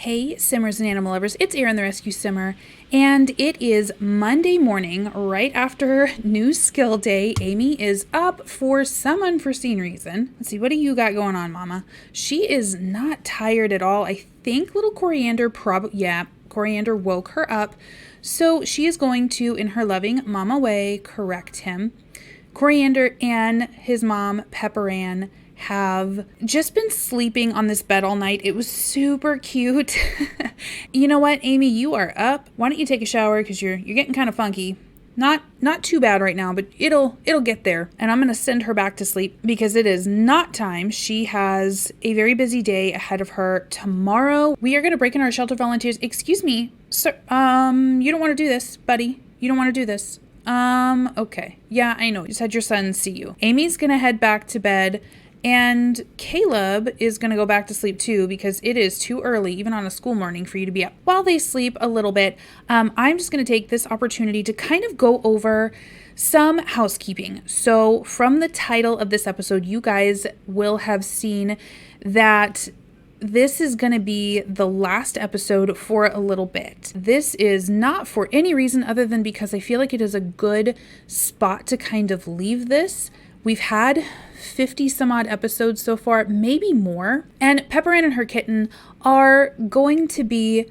Hey Simmers and animal lovers, it's Erin the Rescue Simmer, and it is Monday morning, right after new skill day. Amy is up for some unforeseen reason. Let's see, what do you got going on, Mama? She is not tired at all. I think little Cori-Ander Cori-Ander woke her up, so she is going to, in her loving mama way, correct him. Cori-Ander and his mom, Pepper-Anne, have just been sleeping on this bed all night. It was super cute. You know what, Amy, you are up. Why don't you take a shower, because you're getting kind of funky. Not too bad right now, but it'll get there. And I'm going to send her back to sleep because it is not time. She has a very busy day ahead of her. Tomorrow, we are going to break in our shelter volunteers. Excuse me, sir. You don't want to do this, buddy. You don't want to do this. Okay. Yeah, I know. Just had your son see you. Amy's going to head back to bed. And Caleb is going to go back to sleep too, because it is too early, even on a school morning, for you to be up. While they sleep a little bit, I'm just going to take this opportunity to kind of go over some housekeeping. So from the title of this episode, you guys will have seen that this is going to be the last episode for a little bit. This is not for any reason other than because I feel like it is a good spot to kind of leave this. We've had 50 some odd episodes so far, maybe more. And Pepper-Anne and her kitten are going to be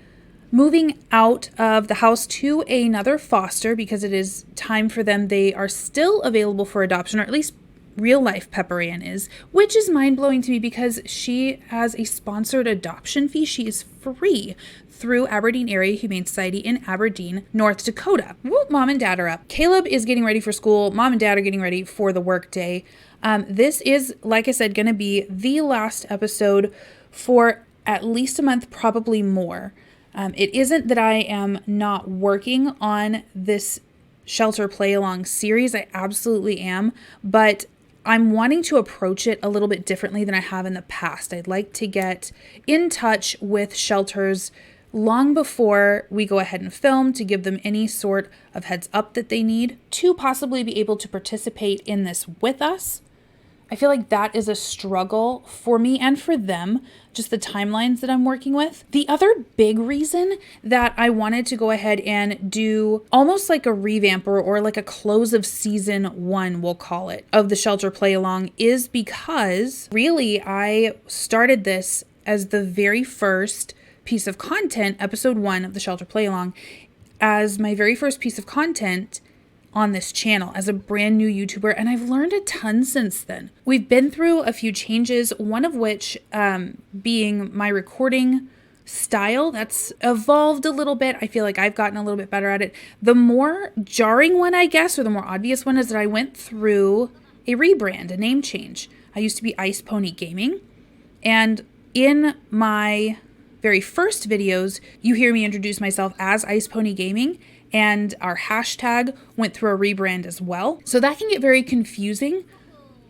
moving out of the house to another foster because it is time for them. They are still available for adoption, or at least real life Pepper-Anne is, which is mind-blowing to me because she has a sponsored adoption fee. She is free through Aberdeen Area Humane Society in Aberdeen, North Dakota. Whoop, Mom and Dad are up. Caleb is getting ready for school. Mom and Dad are getting ready for the work day. This is, like I said, going to be the last episode for at least a month, probably more. It isn't that I am not working on this shelter play along series. I absolutely am, but I'm wanting to approach it a little bit differently than I have in the past. I'd like to get in touch with shelters long before we go ahead and film to give them any sort of heads up that they need to possibly be able to participate in this with us. I feel like that is a struggle for me and for them, just the timelines that I'm working with. The other big reason that I wanted to go ahead and do almost like a revamp or like a close of season 1, we'll call it, of the shelter play along is because really I started this as the very first piece of content, episode 1 of the shelter play along, as my very first piece of content on this channel as a brand new YouTuber, and I've learned a ton since then. We've been through a few changes, one of which being my recording style. That's evolved a little bit. I feel like I've gotten a little bit better at it. The more jarring one, I guess, or the more obvious one, is that I went through a rebrand, a name change. I used to be Ice Pony Gaming, and in my very first videos, you hear me introduce myself as Ice Pony Gaming, and our hashtag went through a rebrand as well. So that can get very confusing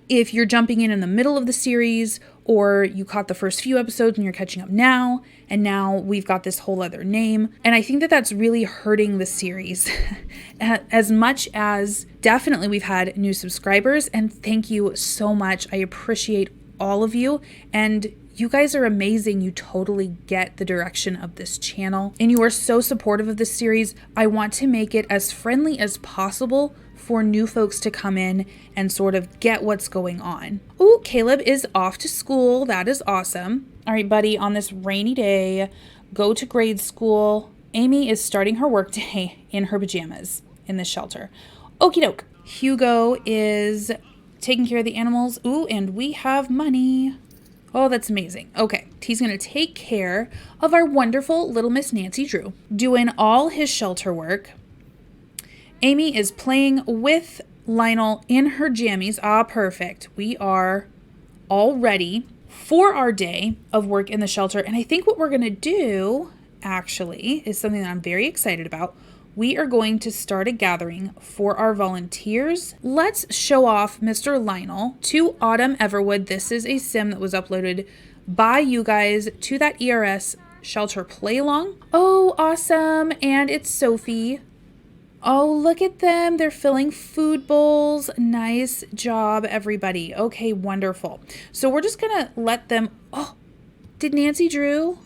if you're jumping in the middle of the series, or you caught the first few episodes and you're catching up now, and now we've got this whole other name. And I think that that's really hurting the series as much as definitely we've had new subscribers, and thank you so much. I appreciate all of you, and you guys are amazing. You totally get the direction of this channel, and you are so supportive of this series. I want to make it as friendly as possible for new folks to come in and sort of get what's going on. Ooh, Caleb is off to school. That is awesome. All right, buddy, on this rainy day, go to grade school. Amy is starting her work day in her pajamas in this shelter. Okie doke. Hugo is taking care of the animals. Ooh, and we have money. Oh, that's amazing. Okay, he's going to take care of our wonderful little Miss Nancy Drew, doing all his shelter work. Amy is playing with Lionel in her jammies. Ah, perfect. We are all ready for our day of work in the shelter. And I think what we're going to do, actually, is something that I'm very excited about. We are going to start a gathering for our volunteers. Let's show off Mr. Lionel to Autumn Everwood. This is a sim that was uploaded by you guys to that ERS shelter play along. Oh, awesome. And it's Sophie. Oh, look at them. They're filling food bowls. Nice job, everybody. Okay, wonderful. So we're just going to let them... Oh, did Nancy Drew?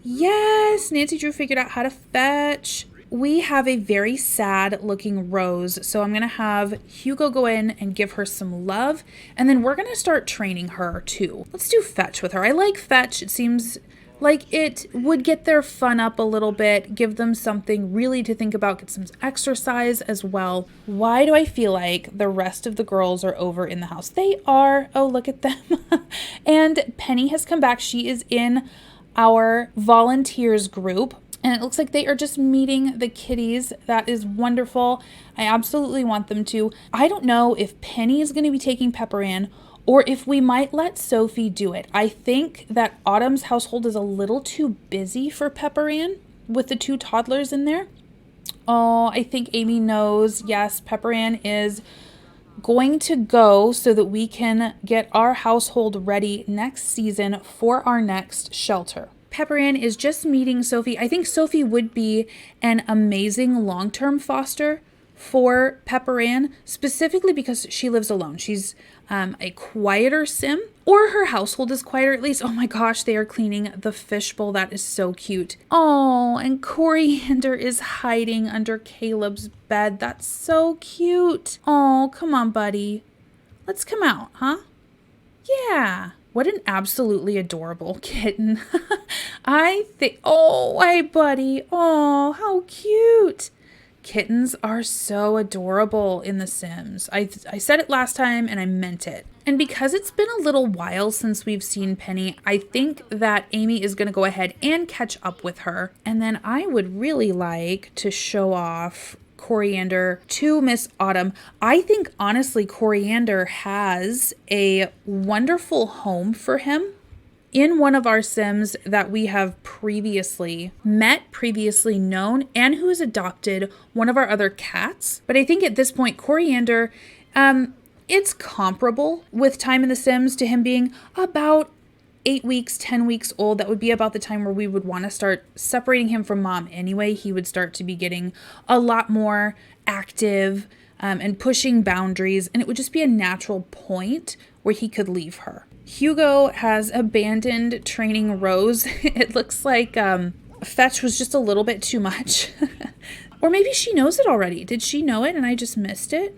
Yes. Yes, Nancy Drew figured out how to fetch. We have a very sad looking Rose, so I'm going to have Hugo go in and give her some love, and then we're going to start training her too. Let's do fetch with her. I like fetch. It seems like it would get their fun up a little bit, give them something really to think about, get some exercise as well. Why do I feel like the rest of the girls are over in the house? They are. Oh, look at them. And Penny has come back. She is in our volunteers group. And it looks like they are just meeting the kitties. That is wonderful. I absolutely want them to. I don't know if Penny is going to be taking Pepper-Anne or if we might let Sophie do it. I think that Autumn's household is a little too busy for Pepper-Anne with the 2 toddlers in there. Oh, I think Amy knows. Yes, Pepper-Anne is going to go so that we can get our household ready next season for our next shelter. Pepper-Anne is just meeting Sophie. I think Sophie would be an amazing long-term foster for Pepper-Anne, specifically because she lives alone. She's a quieter sim, or her household is quieter at least. Oh my gosh, they are cleaning the fishbowl. That is so cute. Oh, and Cori-Ander is hiding under Caleb's bed. That's so cute. Oh, come on, buddy. Let's come out, huh? Yeah. What an absolutely adorable kitten. I think, oh, hey, buddy. Oh, how cute. Kittens are so adorable in The Sims. I said it last time and I meant it. And because it's been a little while since we've seen Penny, I think that Amy is going to go ahead and catch up with her. And then I would really like to show off Cori-Ander to Miss Autumn. I think honestly Cori-Ander has a wonderful home for him in one of our Sims that we have previously met, previously known, and who has adopted one of our other cats. But I think at this point Cori-Ander, it's comparable with time in The Sims to him being about 8 weeks, 10 weeks old. That would be about the time where we would want to start separating him from mom anyway. He would start to be getting a lot more active and pushing boundaries, and it would just be a natural point where he could leave her. Hugo has abandoned training Rose. It looks like fetch was just a little bit too much. Or maybe she knows it already. Did she know it and I just missed it?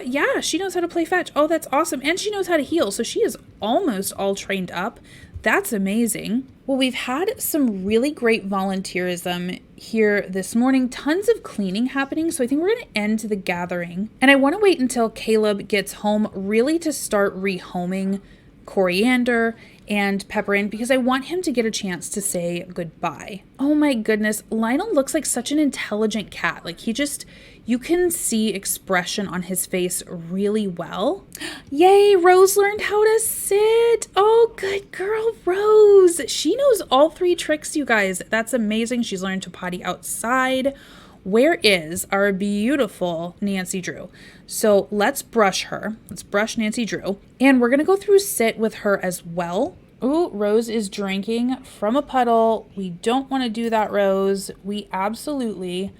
Yeah, she knows how to play fetch. Oh, that's awesome. And she knows how to heal. So she is almost all trained up. That's amazing. Well, we've had some really great volunteerism here this morning. Tons of cleaning happening. So I think we're going to end the gathering. And I want to wait until Caleb gets home really to start rehoming Cori-Ander and Pepper-Anne because I want him to get a chance to say goodbye. Oh my goodness. Lionel looks like such an intelligent cat. Like you can see expression on his face really well. Yay, Rose learned how to sit. Oh, good girl, Rose. She knows all 3 tricks, you guys. That's amazing. She's learned to potty outside. Where is our beautiful Nancy Drew? So let's brush her. Let's brush Nancy Drew. And we're going to go through sit with her as well. Ooh, Rose is drinking from a puddle. We don't want to do that, Rose. We absolutely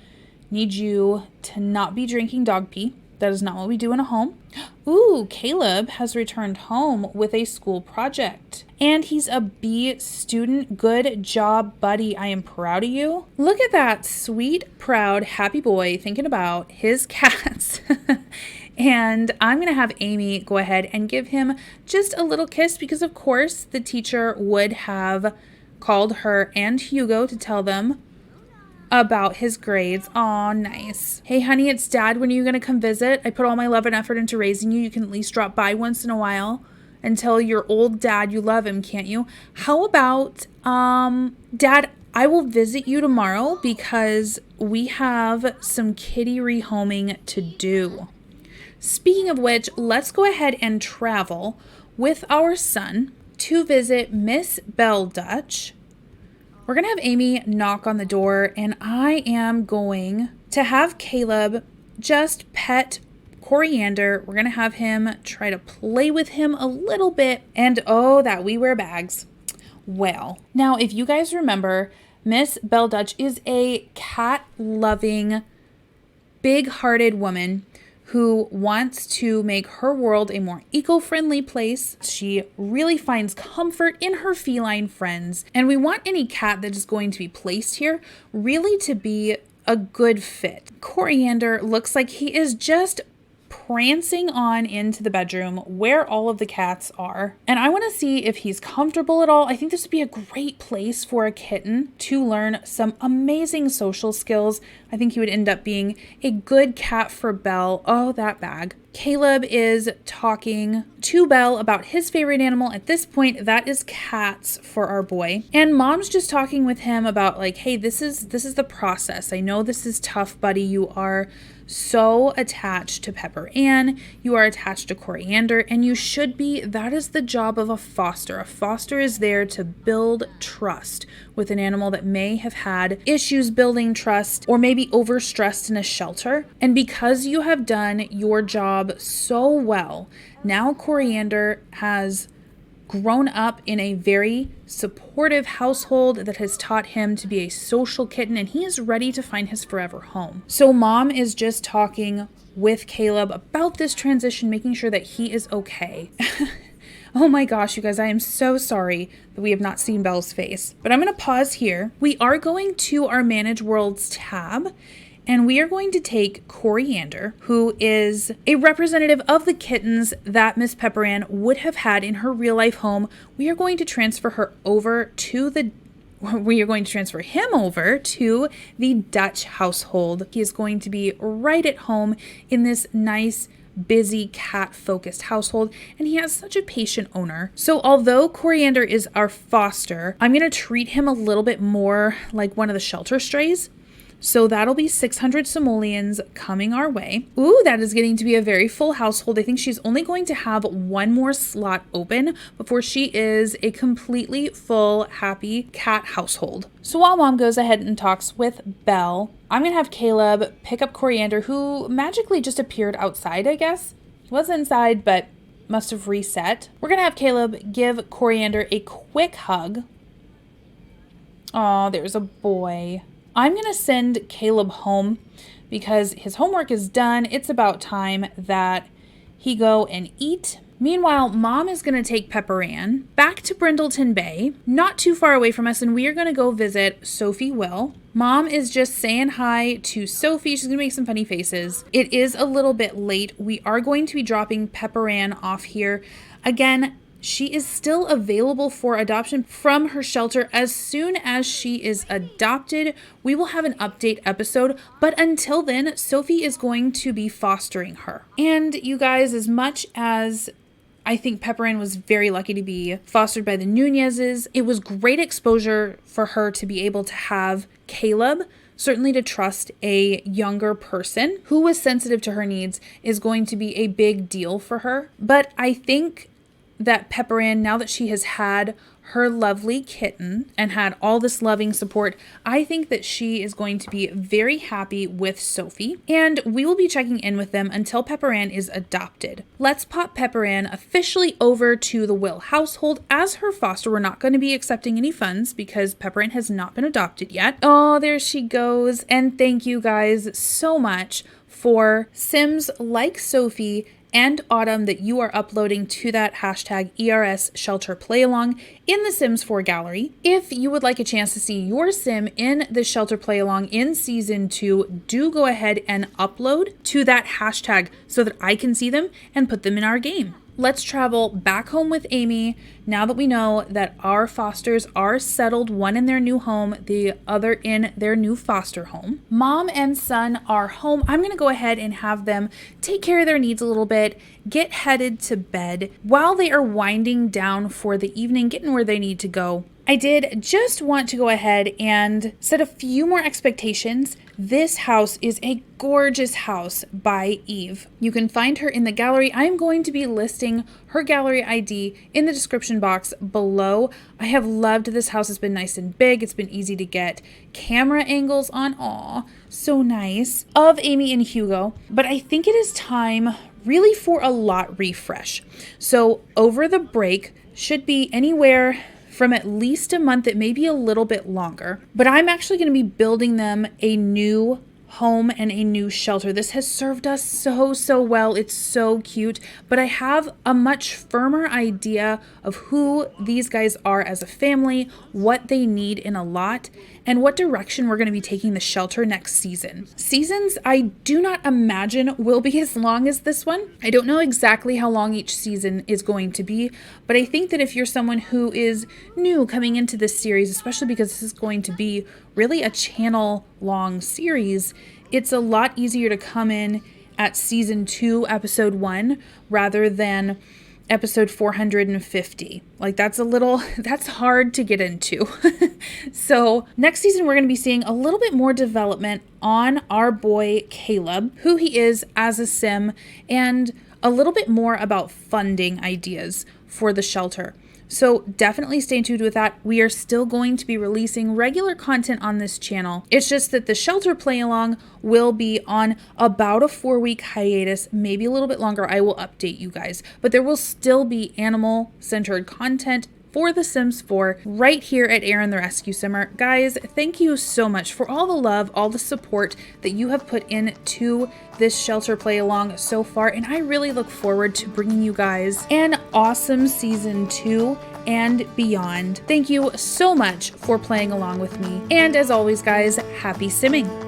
need you to not be drinking dog pee. That is not what we do in a home. Ooh, Caleb has returned home with a school project. And he's a B student. Good job, buddy. I am proud of you. Look at that sweet, proud, happy boy thinking about his cats. And I'm going to have Amy go ahead and give him just a little kiss because, of course, the teacher would have called her and Hugo to tell them about his grades. Aw, nice. Hey, honey, it's Dad. When are you going to come visit? I put all my love and effort into raising you. You can at least drop by once in a while and tell your old dad you love him, can't you? How about, Dad, I will visit you tomorrow because we have some kitty rehoming to do. Speaking of which, let's go ahead and travel with our son to visit Miss Belle Dutch. We're going to have Amy knock on the door, and I am going to have Caleb just pet Cori-Ander. We're going to have him try to play with him a little bit. And oh, that we wear bags. Well, now if you guys remember, Miss Belle Dutch is a cat-loving, big-hearted woman who wants to make her world a more eco-friendly place. She really finds comfort in her feline friends. And we want any cat that is going to be placed here really to be a good fit. Cori-Ander looks like he is just prancing on into the bedroom where all of the cats are. And I want to see if he's comfortable at all. I think this would be a great place for a kitten to learn some amazing social skills. I think he would end up being a good cat for Belle. Oh, that bag. Caleb is talking to Belle about his favorite animal. At this point, that is cats for our boy. And Mom's just talking with him about like, hey, this is the process. I know this is tough, buddy. You are so attached to Pepper-Anne. You are attached to Cori-Ander, and you should be. That is the job of a foster. A foster is there to build trust with an animal that may have had issues building trust or maybe overstressed in a shelter. And because you have done your job so well, now Cori-Ander has grown up in a very supportive household that has taught him to be a social kitten, and he is ready to find his forever home. So Mom is just talking with Caleb about this transition, making sure that he is okay. Oh my gosh, you guys, I am so sorry that we have not seen Belle's face. But I'm going to pause here. We are going to our Manage Worlds tab, and we are going to take Cori-Ander, who is a representative of the kittens that Miss Pepper-Anne would have had in her real life home. We are going to transfer him over to the Dutch household. He is going to be right at home in this nice, busy, cat-focused household, and he has such a patient owner. So although Cori-Ander is our foster, I'm going to treat him a little bit more like one of the shelter strays. So that'll be 600 simoleons coming our way. Ooh, that is getting to be a very full household. I think she's only going to have one more slot open before she is a completely full, happy cat household. So while Mom goes ahead and talks with Belle, I'm going to have Caleb pick up Cori-Ander, who magically just appeared outside, I guess. He was inside, but must have reset. We're going to have Caleb give Cori-Ander a quick hug. Oh, there's a boy. I'm going to send Caleb home because his homework is done. It's about time that he go and eat. Meanwhile, Mom is going to take Pepper-Anne back to Brindleton Bay, not too far away from us, and we are going to go visit Sophie Will. Mom is just saying hi to Sophie. She's going to make some funny faces. It is a little bit late. We are going to be dropping Pepper-Anne off here. Again, she is still available for adoption from her shelter. As soon as she is adopted, we will have an update episode. But until then, Sophie is going to be fostering her. And you guys, as much as I think Pepper-Anne was very lucky to be fostered by the Nunezes, it was great exposure for her to be able to have Caleb. Certainly to trust a younger person who was sensitive to her needs is going to be a big deal for her. But I think that Pepper-Anne, now that she has had her lovely kitten and had all this loving support, I think that she is going to be very happy with Sophie, and we will be checking in with them until Pepper-Anne is adopted. Let's pop Pepper-Anne officially over to the Will household as her foster. We're not going to be accepting any funds because Pepper-Anne has not been adopted yet. Oh, there she goes. And thank you guys so much for Sims like Sophie and Autumn that you are uploading to that hashtag ERS Shelter Play Along in the Sims 4 gallery. If you would like a chance to see your sim in the Shelter Play Along in Season 2, do go ahead and upload to that hashtag so that I can see them and put them in our game. Let's travel back home with Amy now that we know that our fosters are settled, one in their new home, the other in their new foster home. Mom and son are home. I'm going to go ahead and have them take care of their needs a little bit, get headed to bed while they are winding down for the evening, getting where they need to go. I did just want to go ahead and set a few more expectations. This house is a gorgeous house by Eve. You can find her in the gallery. I'm going to be listing her gallery ID in the description box below. I have loved this house. It's been nice and big. It's been easy to get camera angles on. Aw, so nice. Of Amy and Hugo. But I think it is time really for a lot refresh. So over the break, should be anywhere from at least a month, it may be a little bit longer, but I'm actually going to be building them a new home and a new shelter. This has served us so well. It's so cute, but I have a much firmer idea of who these guys are as a family, what they need in a lot, and what direction we're going to be taking the shelter next season. Seasons, I do not imagine will be as long as this one. I don't know exactly how long each season is going to be, but I think that if you're someone who is new coming into this series, especially because this is going to be really a channel long series, it's a lot easier to come in at season 2, episode 1, rather than episode 450. Like that's hard to get into. So next season, we're going to be seeing a little bit more development on our boy Caleb, who he is as a sim, and a little bit more about funding ideas for the shelter. So definitely stay tuned with that. We are still going to be releasing regular content on this channel. It's just that the shelter play along will be on about a 4-week hiatus, maybe a little bit longer. I will update you guys, but there will still be animal centered content for The Sims 4 right here at Erin the Rescue Simmer. Guys, thank you so much for all the love, all the support that you have put into this shelter play along so far, and I really look forward to bringing you guys an awesome season 2 and beyond. Thank you so much for playing along with me, and as always guys, happy simming.